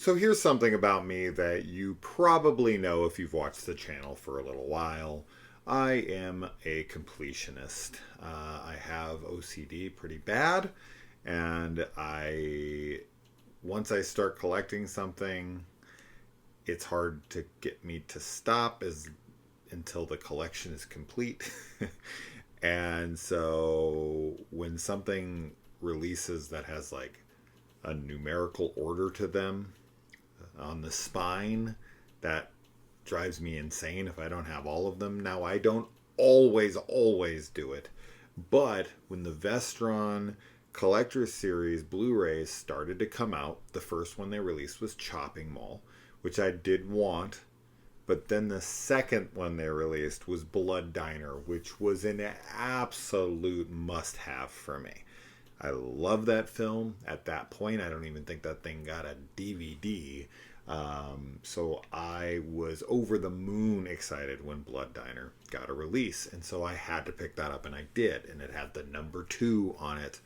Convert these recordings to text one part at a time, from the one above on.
So here's something about me that you probably know if you've watched the channel for a little while. I am a completionist. I have OCD pretty bad, and once I start collecting something, it's hard to get me to stop until the collection is complete. And so when something releases that has like a numerical order to them on the spine, that drives me insane if I don't have all of them. Now, I don't always do it, but when the Vestron Collector's Series Blu-rays started to come out, the first one they released was Chopping Mall, which I did want. But then the second one they released was Blood Diner, which was an absolute must-have for me. I love that film. At that point, I don't even think that thing got a DVD. So I was over the moon excited when Blood Diner got a release. And so I had to pick that up, and I did. And it had the number 2 on it.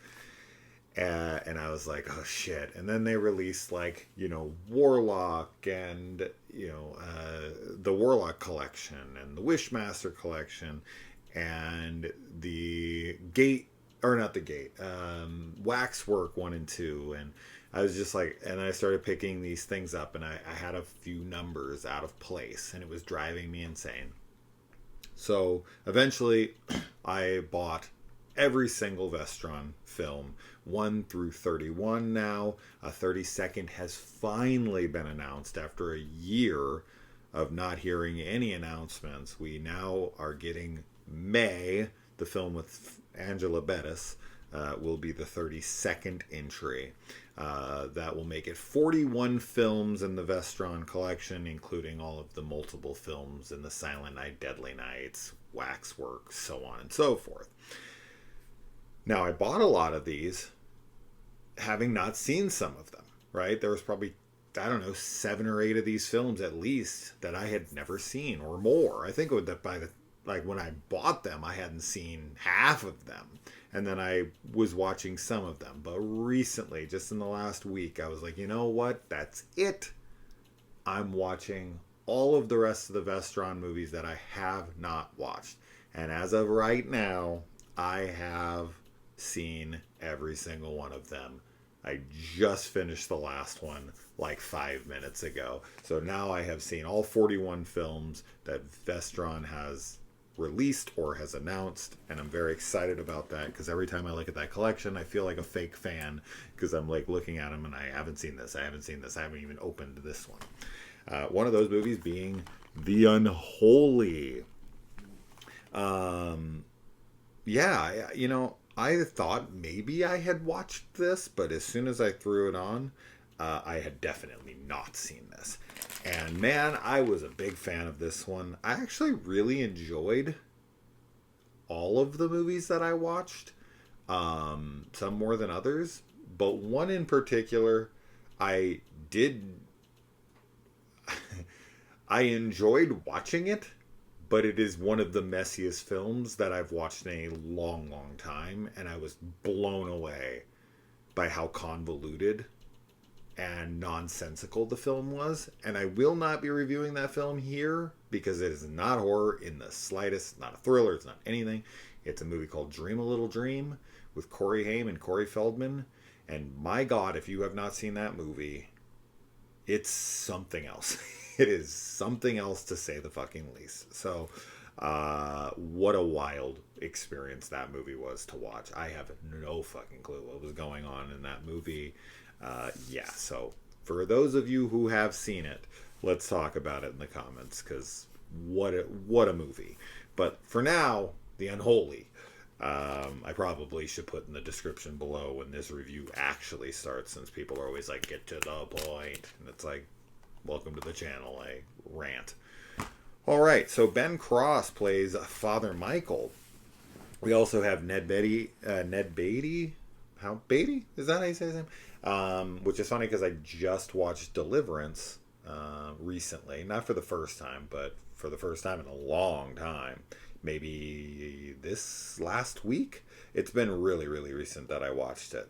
And I was like, oh shit. And then they released Warlock and, the Warlock collection and the Wishmaster collection and the Gate, or not the Gate, Waxwork 1 and 2. And I was just like, and I started picking these things up, and I had a few numbers out of place, and it was driving me insane. So eventually I bought every single Vestron film, 1 through 31 now. A 32nd has finally been announced after a year of not hearing any announcements. We now are getting May, the film with Angela Bettis, will be the 32nd entry. That will make it 41 films in the Vestron collection, including all of the multiple films in the Silent Night, Deadly Nights, Waxwork, so on and so forth. Now, I bought a lot of these having not seen some of them, right? There was probably, 7 or 8 of these films at least that I had never seen, or more. I think when I bought them, I hadn't seen half of them. And then I was watching some of them. But recently, just in the last week, I was like, you know what? That's it. I'm watching all of the rest of the Vestron movies that I have not watched. And as of right now, I have seen every single one of them. I just finished the last one like 5 minutes ago. So now I have seen all 41 films that Vestron has released or has announced, and I'm very excited about that, because every time I look at that collection, I feel like a fake fan, because I'm like looking at them and I haven't seen this, I haven't even opened this one. One of those movies being The Unholy. I thought maybe I had watched this, but as soon as I threw it on, I had definitely not seen this. And man, I was a big fan of this one. I actually really enjoyed all of the movies that I watched, some more than others, but one in particular, I enjoyed watching it, but it is one of the messiest films that I've watched in a long, long time, and I was blown away by how convoluted and nonsensical the film was. And I will not be reviewing that film here, because it is not horror in the slightest. It's not a thriller. It's not anything. It's a movie called Dream a Little Dream with Corey Haim and Corey Feldman. And my God, if you have not seen that movie, it's something else. It is something else, to say the fucking least. So, what a wild experience that movie was to watch. I have no fucking clue what was going on in that movie. So for those of you who have seen it, let's talk about it in the comments, because what a movie. But for now, The Unholy. I probably should put in the description below when this review actually starts, since people are always like, get to the point. And it's like, welcome to the channel, I rant. Alright, so Ben Cross plays Father Michael. We also have Ned Beatty. Beatty? Is that how you say his name? Which is funny, because I just watched Deliverance recently. Not for the first time, but for the first time in a long time. Maybe this last week. It's been really, really recent that I watched it.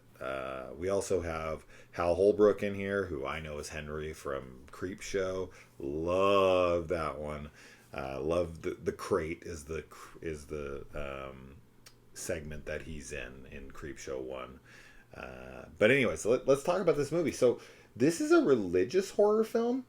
We also have Hal Holbrook in here, who I know as Henry from Creep Show. Love that one. Love the crate is the segment that he's in Creep Show 1. But anyways, let's talk about this movie. So this is a religious horror film,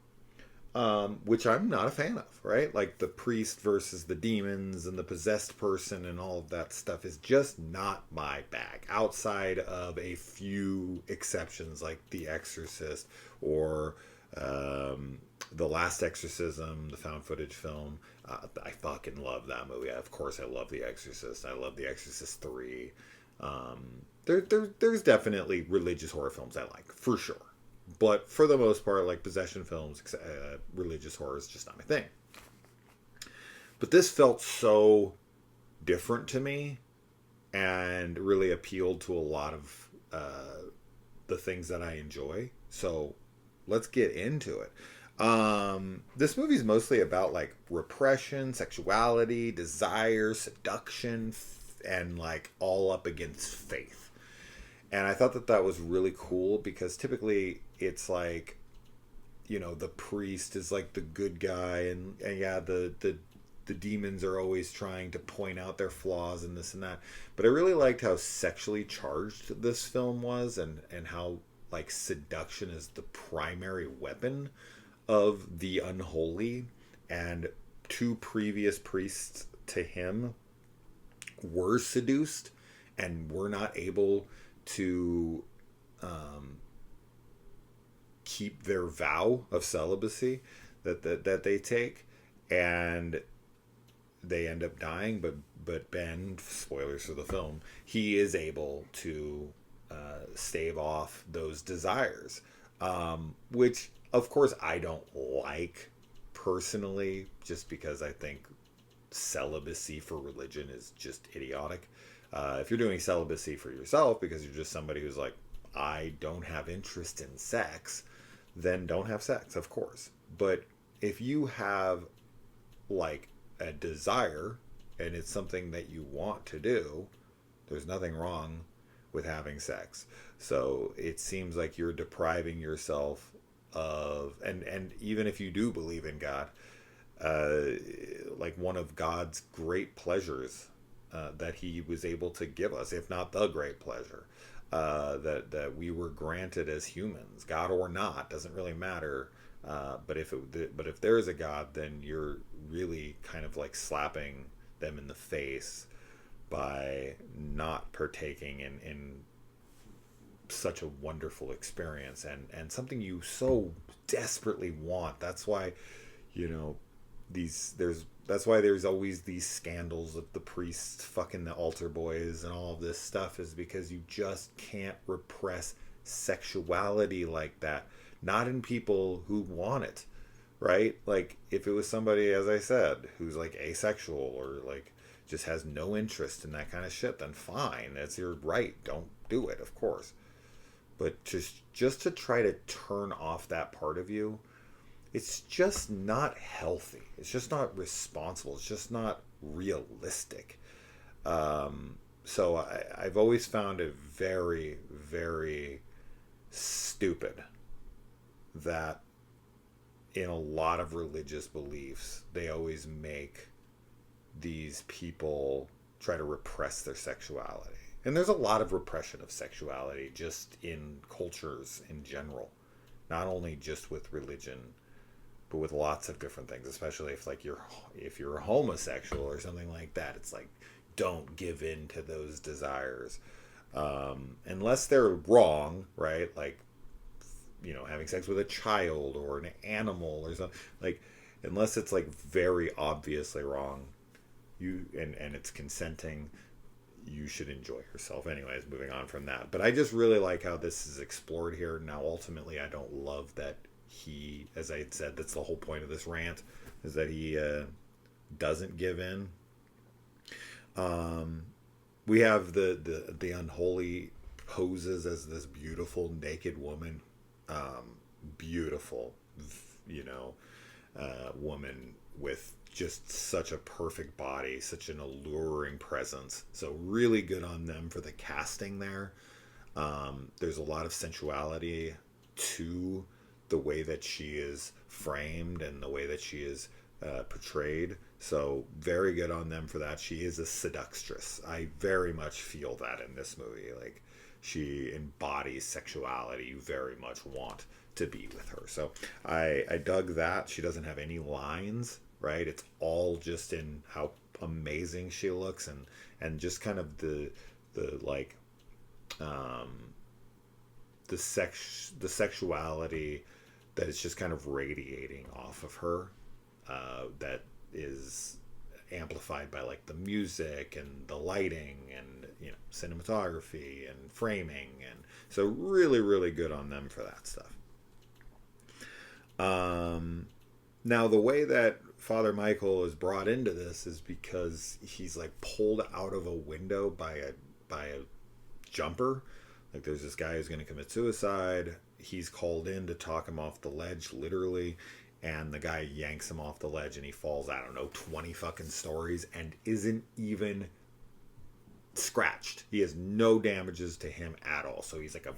which I'm not a fan of, right? Like the priest versus the demons and the possessed person and all of that stuff is just not my bag. Outside of a few exceptions like The Exorcist or The Last Exorcism, the found footage film. I fucking love that movie. Of course, I love The Exorcist. I love The Exorcist 3. There's definitely religious horror films I like, for sure. But for the most part, like possession films, religious horror is just not my thing. But this felt so different to me and really appealed to a lot of the things that I enjoy. So let's get into it. This movie's mostly about like repression, sexuality, desire, seduction, and like all up against faith. And I thought that was really cool because typically it's like, you know, the priest is like the good guy and yeah, the demons are always trying to point out their flaws and this and that. But I really liked how sexually charged this film was and how like seduction is the primary weapon of the Unholy. And two previous priests to him were seduced and were not able to keep their vow of celibacy that they take, and they end up dying. But Ben, spoilers for the film, he is able to stave off those desires, which of course I don't like personally, just because I think celibacy for religion is just idiotic. If you're doing celibacy for yourself because you're just somebody who's like, I don't have interest in sex, then don't have sex, of course. But if you have like a desire and it's something that you want to do, there's nothing wrong with having sex. So it seems like you're depriving yourself of, and even if you do believe in God, like one of God's great pleasures that he was able to give us, if not the great pleasure, that we were granted as humans, God or not, doesn't really matter. But if there is a God, then you're really kind of like slapping them in the face by not partaking in such a wonderful experience and something you so desperately want. That's why, you know, that's why there's always these scandals of the priests fucking the altar boys and all of this stuff, is because you just can't repress sexuality like that. Not in people who want it, right? Like if it was somebody, as I said, who's like asexual or like just has no interest in that kind of shit, then fine, that's your right. Don't do it, of course. But just to try to turn off that part of you, it's just not healthy. It's just not responsible. It's just not realistic. So I've always found it very, very stupid that in a lot of religious beliefs, they always make these people try to repress their sexuality. And there's a lot of repression of sexuality just in cultures in general, not only just with religion, but with lots of different things, especially if you're homosexual or something like that. It's like, don't give in to those desires, unless they're wrong, right? Like, you know, having sex with a child or an animal or something, like, unless it's like very obviously wrong, and it's consenting, you should enjoy yourself. Anyways, moving on from that. But I just really like how this is explored here. Now, ultimately, I don't love that he, as I had said, that's the whole point of this rant, is that he doesn't give in. We have the Unholy poses as this beautiful naked woman, beautiful, you know, woman with just such a perfect body, such an alluring presence. So really good on them for the casting there. There's a lot of sensuality to the way that she is framed and the way that she is portrayed. So very good on them for that. She is a seductress. I very much feel that in this movie. Like, she embodies sexuality. You very much want to be with her. So I dug that. She doesn't have any lines, right? It's all just in how amazing she looks, and just kind of the like the sexuality that is just kind of radiating off of her, that is amplified by like the music and the lighting and cinematography and framing, and so really really good on them for that stuff. Now the way that Father Michael is brought into this is because he's like pulled out of a window by a jumper. Like, there's this guy who's going to commit suicide. He's called in to talk him off the ledge, literally, and the guy yanks him off the ledge, and he falls, I don't know, 20 fucking stories, and isn't even scratched. He has no damages to him at all. So he's like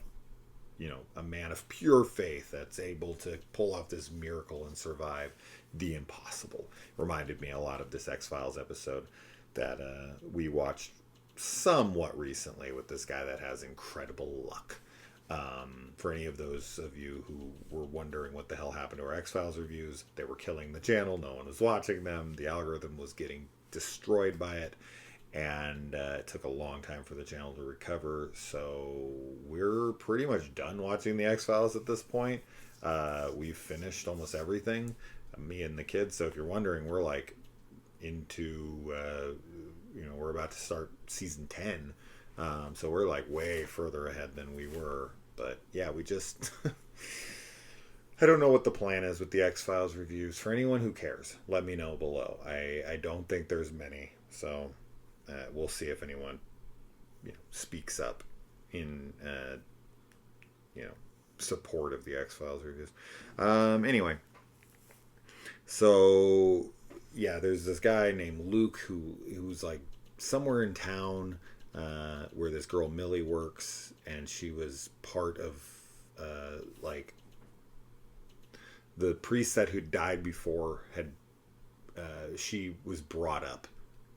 a man of pure faith that's able to pull off this miracle and survive the impossible. Reminded me a lot of this X-Files episode that we watched somewhat recently with this guy that has incredible luck. For any of those of you who were wondering what the hell happened to our X-Files reviews, they were killing the channel. No one was watching them. The algorithm was getting destroyed by it. And it took a long time for the channel to recover. So we're pretty much done watching the X-Files at this point. We've finished almost everything, me and the kids. So if you're wondering, we're like into, we're about to start season 10. So we're like way further ahead than we were. But yeah, we just... I don't know what the plan is with the X-Files reviews. For anyone who cares, let me know below. I don't think there's many. So... we'll see if anyone speaks up in support of the X-Files reviews. Anyway, so yeah, there's this guy named Luke who's like somewhere in town where this girl Millie works, and she was part of like the priest that who died before had she was brought up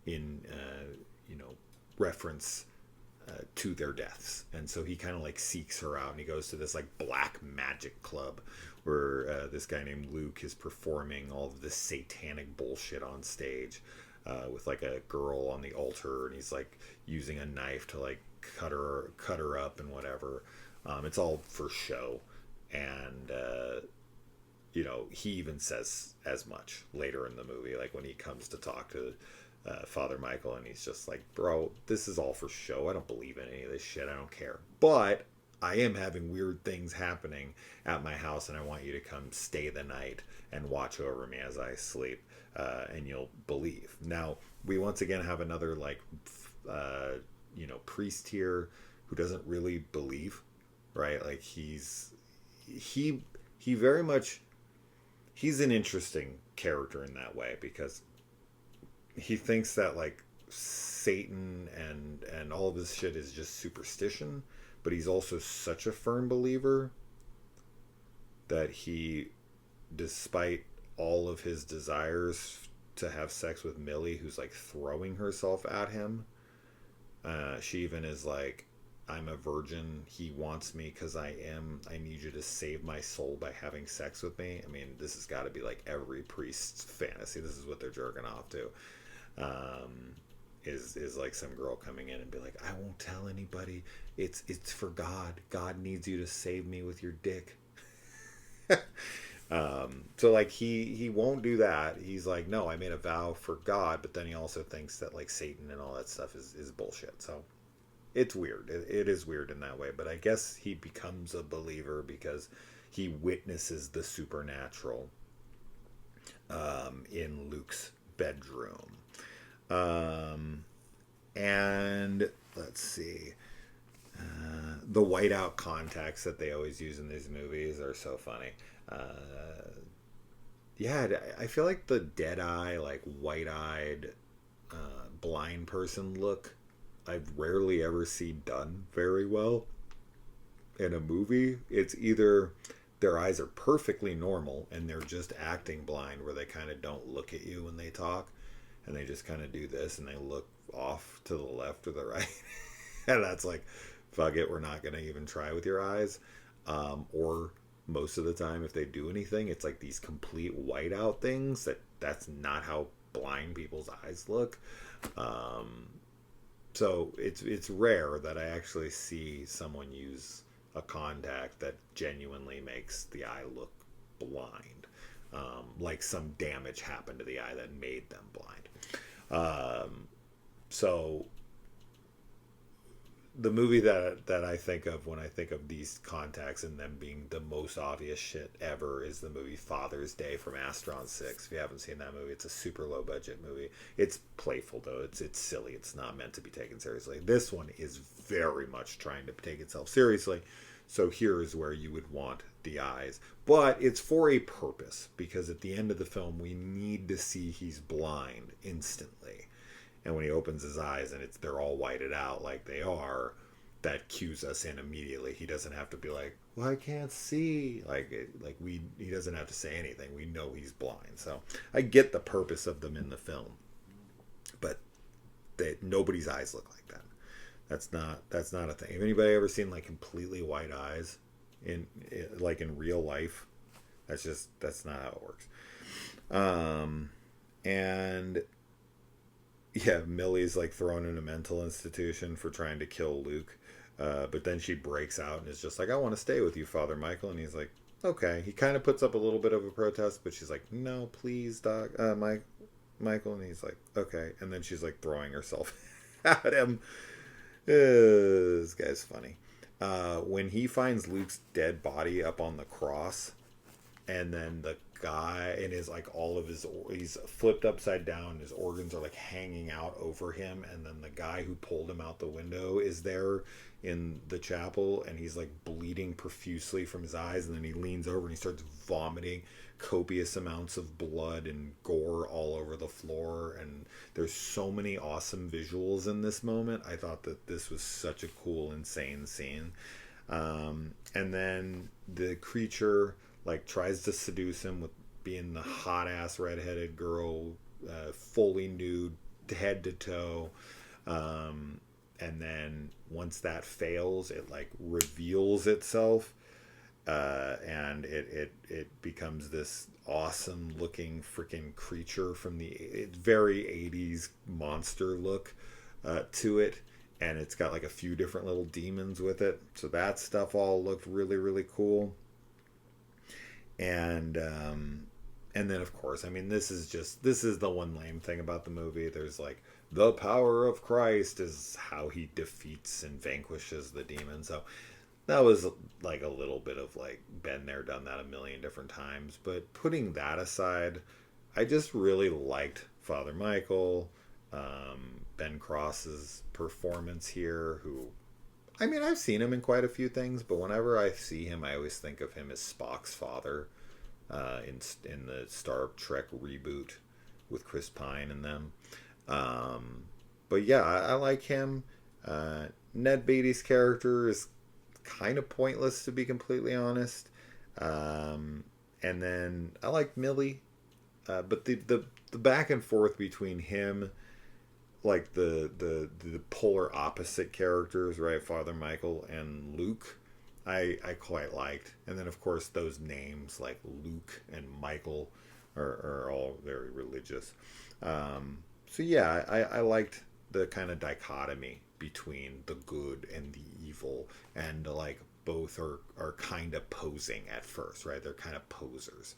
in reference to their deaths, and so he kind of like seeks her out, and he goes to this like black magic club where this guy named Luke is performing all of this satanic bullshit on stage with like a girl on the altar, and he's like using a knife to like cut her up and whatever. It's all for show, and he even says as much later in the movie, like when he comes to talk to Father Michael, and he's just like, bro, this is all for show. I don't believe in any of this shit. I don't care. But I am having weird things happening at my house, and I want you to come stay the night and watch over me as I sleep, and you'll believe. Now, we once again have another like priest here who doesn't really believe, right? Like he very much, he's an interesting character in that way, because he thinks that like Satan and all of this shit is just superstition, but he's also such a firm believer that he, despite all of his desires to have sex with Millie, who's like throwing herself at him, she even is like, I'm a virgin, he wants me because I need you to save my soul by having sex with me. I mean, this has got to be like every priest's fantasy. This is what they're jerking off to. Is like some girl coming in and be like, I won't tell anybody, it's for God needs you to save me with your dick. So like he won't do that. He's like, no, I made a vow for God, but then he also thinks that like Satan and all that stuff is bullshit. So it's weird. It is weird in that way, but I guess he becomes a believer because he witnesses the supernatural in Luke's bedroom. And let's see, the whiteout contacts that they always use in these movies are so funny. yeah, I feel like the dead eye, like white-eyed, blind person look, I've rarely ever seen done very well in a movie. It's either their eyes are perfectly normal and they're just acting blind, where they kind of don't look at you when they talk, and they just kind of do this and they look off to the left or the right. And that's like, fuck it, we're not going to even try with your eyes. Or most of the time, if they do anything, it's like these complete whiteout things that's not how blind people's eyes look. Um, so it's rare that I actually see someone use a contact that genuinely makes the eye look blind. Like some damage happened to the eye that made them blind. So the movie that I think of when I think of these contacts and them being the most obvious shit ever is the movie Father's Day from Astron 6. If you haven't seen that movie, it's a super low budget movie. It's playful though. It's silly. It's not meant to be taken seriously. This one is very much trying to take itself seriously. So here's where you would want the eyes. But it's for a purpose, because at the end of the film we need to see he's blind instantly. And when he opens his eyes and they're all whited out like they are, that cues us in immediately. He doesn't have to be like, well, I can't see. He doesn't have to say anything. We know he's blind. So I get the purpose of them in the film, but nobody's eyes look like that. That's not a thing. Have anybody ever seen like completely white eyes in real life? That's not how it works. And yeah, Millie's like thrown in a mental institution for trying to kill Luke. But then she breaks out and is just like, I want to stay with you, Father Michael. And he's like, okay. He kind of puts up a little bit of a protest, but she's like, no, please, Doc, Michael. And he's like, okay. And then she's like throwing herself at him. This guy's funny. When he finds Luke's dead body up on the cross, and then the guy and his like all of his he's flipped upside down, his organs are like hanging out over him, and then the guy who pulled him out the window is there in the chapel, and he's like bleeding profusely from his eyes, and then he leans over and he starts vomiting copious amounts of blood and gore all over the floor. And there's so many awesome visuals in this moment. I thought that this was such a cool, insane scene. And then the creature like tries to seduce him with being the hot ass redheaded girl, fully nude, head to toe. And then once that fails, it like reveals itself, and it becomes this awesome looking freaking creature from it's very 80s monster look to it, and it's got like a few different little demons with it. So that stuff all looked really, really cool. And then of course, I mean, this is the one lame thing about the movie. There's like, the power of Christ is how he defeats and vanquishes the demon. So that was like a little bit of like, been there, done that a million different times. But putting that aside, I just really liked Father Michael, Ben Cross's performance here, who, I mean, I've seen him in quite a few things, but whenever I see him, I always think of him as Spock's father, in the Star Trek reboot with Chris Pine and them. But yeah, I like him. Ned Beatty's character is kind of pointless, to be completely honest. And then I like Millie, but the back and forth between him, like the polar opposite characters, right? Father Michael and Luke, I quite liked. And then of course those names like Luke and Michael are all very religious. So yeah, I liked the kind of dichotomy between the good and the evil, and like both are kind of posing at first, right? They're kind of posers.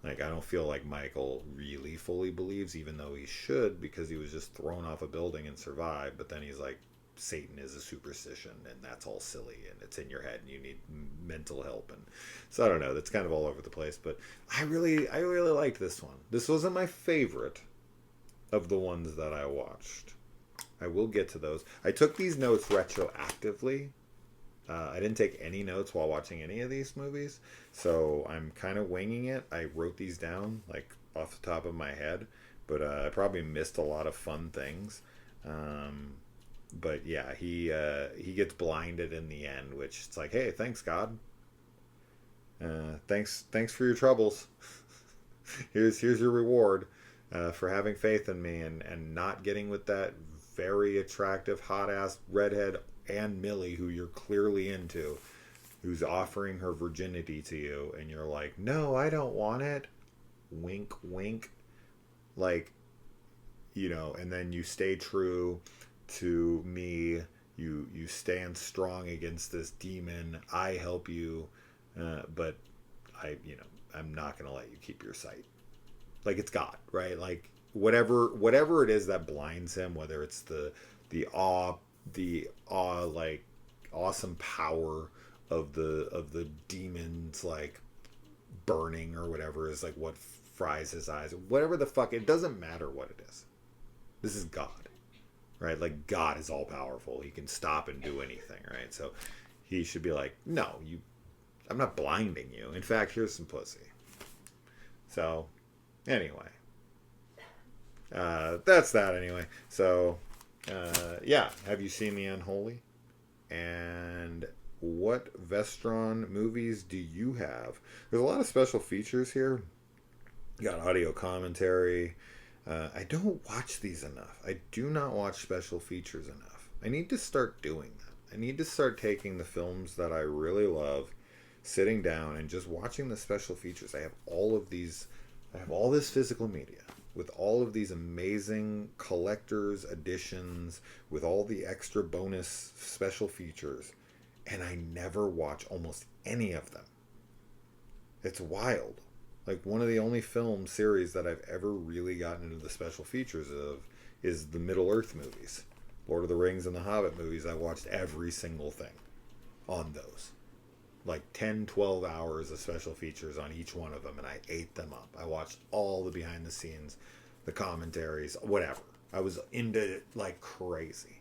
Like, I don't feel like Michael really fully believes, even though he should, because he was just thrown off a building and survived. But then he's like, Satan is a superstition, and that's all silly, and it's in your head, and you need mental help. And so I don't know. That's kind of all over the place. But I really liked this one. This wasn't my favorite of the ones that I watched. I will get to those. I took these notes retroactively, I didn't take any notes while watching any of these movies, so I'm kind of winging it. I wrote these down like off the top of my head, but I probably missed a lot of fun things. Um, but yeah, he gets blinded in the end, which it's like, hey, thanks God, thanks for your troubles. Here's your reward for having faith in me and not getting with that very attractive hot ass redhead Ann Millie who you're clearly into, who's offering her virginity to you, and you're like, no, I don't want it. Wink, wink. Like, and then you stay true to me. You stand strong against this demon. I help you, but I'm not gonna let you keep your sight. Like, it's God, right? Like, whatever it is that blinds him, whether it's the awe like awesome power of the demons like burning or whatever is like what fries his eyes, whatever the fuck, it doesn't matter what it is. This is God, right? Like, God is all powerful. He can stop and do anything, right? So he should be like, no, I'm not blinding you. In fact, here's some pussy. So anyway, that's that anyway. So yeah, have you seen The Unholy? And what Vestron movies do you have? There's a lot of special features here. You got audio commentary. I don't watch these enough. I do not watch special features enough. I need to start doing that. I need to start taking the films that I really love, sitting down and just watching the special features. I have all this physical media with all of these amazing collector's editions with all the extra bonus special features, and I never watch almost any of them. It's wild. Like, one of the only film series that I've ever really gotten into the special features of is the Middle-earth movies. Lord of the Rings and the Hobbit movies, I watched every single thing on those. Like 10, 12 hours of special features on each one of them, and I ate them up. I watched all the behind the scenes, the commentaries, whatever. I was into it like crazy.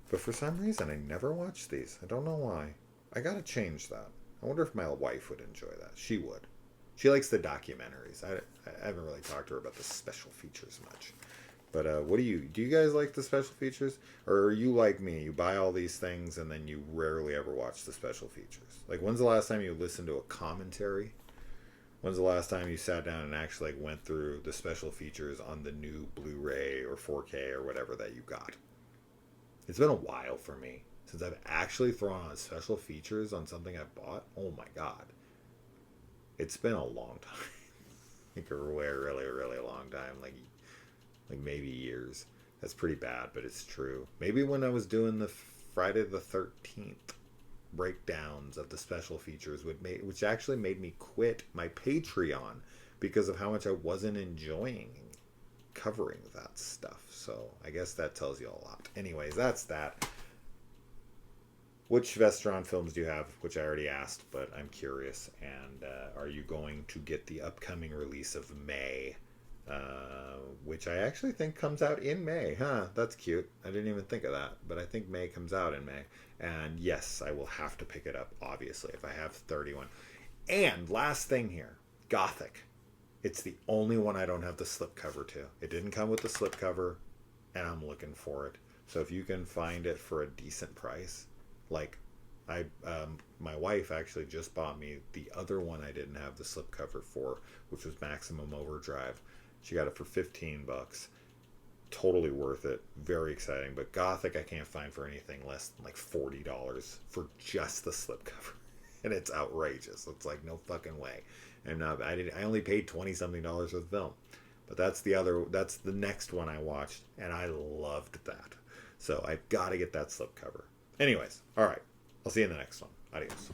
But for some reason, I never watched these. I don't know why. I gotta change that. I wonder if my wife would enjoy that. She would. She likes the documentaries. I haven't really talked to her about the special features much. But what do you guys like the special features? Or are you like me? You buy all these things and then you rarely ever watch the special features. Like, when's the last time you listened to a commentary? When's the last time you sat down and actually like went through the special features on the new Blu-ray or 4K or whatever that you got? It's been a while for me since I've actually thrown on special features on something I bought. Oh my God. It's been a long time. Like a really, really long time. Like maybe years. That's pretty bad, but it's true. Maybe when I was doing the Friday the 13th breakdowns of the special features, which actually made me quit my Patreon because of how much I wasn't enjoying covering that stuff. So I guess that tells you a lot. Anyways, that's that. Which Vestron films do you have? Which I already asked, but I'm curious. And are you going to get the upcoming release of May? Which I actually think comes out in May. Huh, that's cute. I didn't even think of that. But I think May comes out in May. And yes, I will have to pick it up, obviously, if I have 31. And last thing here, Gothic. It's the only one I don't have the slipcover to. It didn't come with the slipcover, and I'm looking for it. So if you can find it for a decent price, like my wife actually just bought me the other one I didn't have the slipcover for, which was Maximum Overdrive. She got it for $15. Totally worth it. Very exciting. But Gothic I can't find for anything less than like $40 for just the slipcover. And it's outrageous. It's like, no fucking way. And I only paid $20 something for the film. But that's the next one I watched, and I loved that. So I've got to get that slipcover. Anyways, all right. I'll see you in the next one. Adios.